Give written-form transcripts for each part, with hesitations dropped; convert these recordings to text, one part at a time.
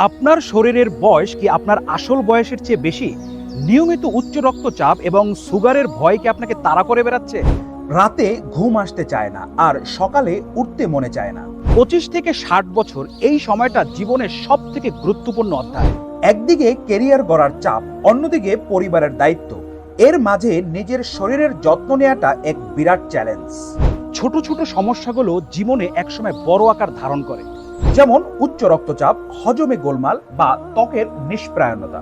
আপনার শরীরের বয়স কি আপনার আসল বয়সের চেয়ে বেশি? নিয়মিত উচ্চ রক্তচাপ এবং সুগারের ভয় কি আপনাকে তাড়া করে বেড়াচ্ছে? রাতে ঘুম আসতে চায় না আর সকালে উঠতে মনে চায় না। 25 থেকে 60 বছর এই সময়টা জীবনের সব থেকে গুরুত্বপূর্ণ অধ্যায়। একদিকে কেরিয়ার গড়ার চাপ, অন্যদিকে পরিবারের দায়িত্ব। এর মাঝে নিজের শরীরের যত্ন নেওয়াটা এক বিরাট চ্যালেঞ্জ। ছোট ছোট সমস্যাগুলো জীবনে একসময় বড় আকার ধারণ করে। যেমন উচ্চ রক্তচাপ, হজমে গোলমাল বা ত্বকের নিষ্প্রায়ণতা।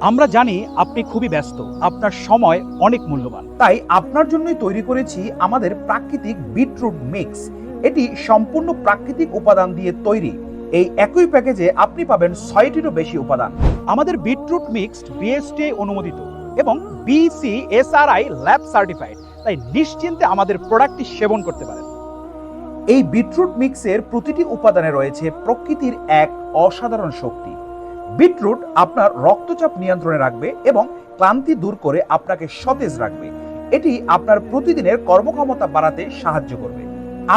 আমরা জানি আপনি খুবই ব্যস্ত, আপনার সময় অনেক মূল্যবান। তাই আপনার জন্যই তৈরি করেছি আমাদের প্রাকৃতিক বিটরুট মিক্স। এটি সম্পূর্ণ প্রাকৃতিক উপাদান দিয়ে তৈরি। এই একই প্যাকেজে আপনি পাবেন 6টিরও বেশি উপাদান। আমাদের বিটরুট মিক্সড বিএসটিআই অনুমোদিত এবং বিসিএসআরআই ল্যাব সার্টিফাইড, তাই নিশ্চিন্তে আমাদের প্রোডাক্টটি সেবন করতে পারেন। এই বিটরুট মিক্সের প্রতিটি উপাদানে রয়েছে প্রকৃতির এক অসাধারণ শক্তি। বিটরুট আপনার রক্তচাপ নিয়ন্ত্রণে রাখবে এবং ক্লান্তি দূর করে আপনাকে সতেজ রাখবে। এটি আপনার প্রতিদিনের কর্মক্ষমতা বাড়াতে সাহায্য করবে।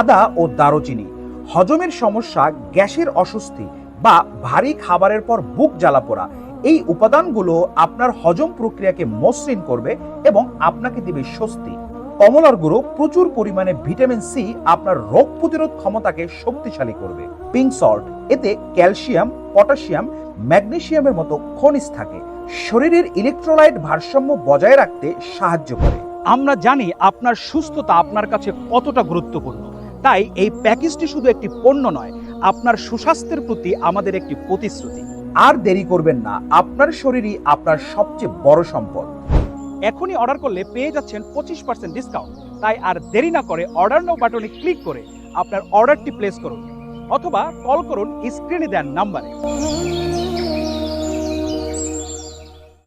আদা ও দারুচিনি হজমের সমস্যা, গ্যাসের অস্বস্তি বা ভারী খাবারের পর বুক জ্বালা পোড়া, এই উপাদানগুলো আপনার হজম প্রক্রিয়াকে মসৃণ করবে এবং আপনাকে দিবে স্বস্তি। কমলার গুঁড়ো প্রচুর পরিমাণে ভিটামিন সি আপনার রোগ প্রতিরোধ ক্ষমতাকে শক্তিশালী করবে। পিঙ্ক সল্ট, এতে ক্যালসিয়াম, পটাশিয়াম, ম্যাগনেসিয়ামের মতো খনিজ থাকে, শরীরের ইলেকট্রোলাইট ভারসাম্য বজায় রাখতে সাহায্য করে। আমরা জানি আপনার সুস্থতা আপনার কাছে কতটা গুরুত্বপূর্ণ, তাই এই প্যাকেজটি শুধু একটি পণ্য নয়, আপনার সুস্বাস্থ্যের প্রতি আমাদের একটি প্রতিশ্রুতি। আর দেরি করবেন না, আপনার শরীরই আপনার সবচেয়ে বড় সম্পদ। এখনই অর্ডার করলে পেয়ে যাচ্ছেন 25% ডিসকাউন্ট। তাই আর দেরি না করে অর্ডার নাও বাটনে ক্লিক করে আপনার অর্ডারটি প্লেস করুন অথবা কল করুন স্ক্রিনে দেন নাম্বারে।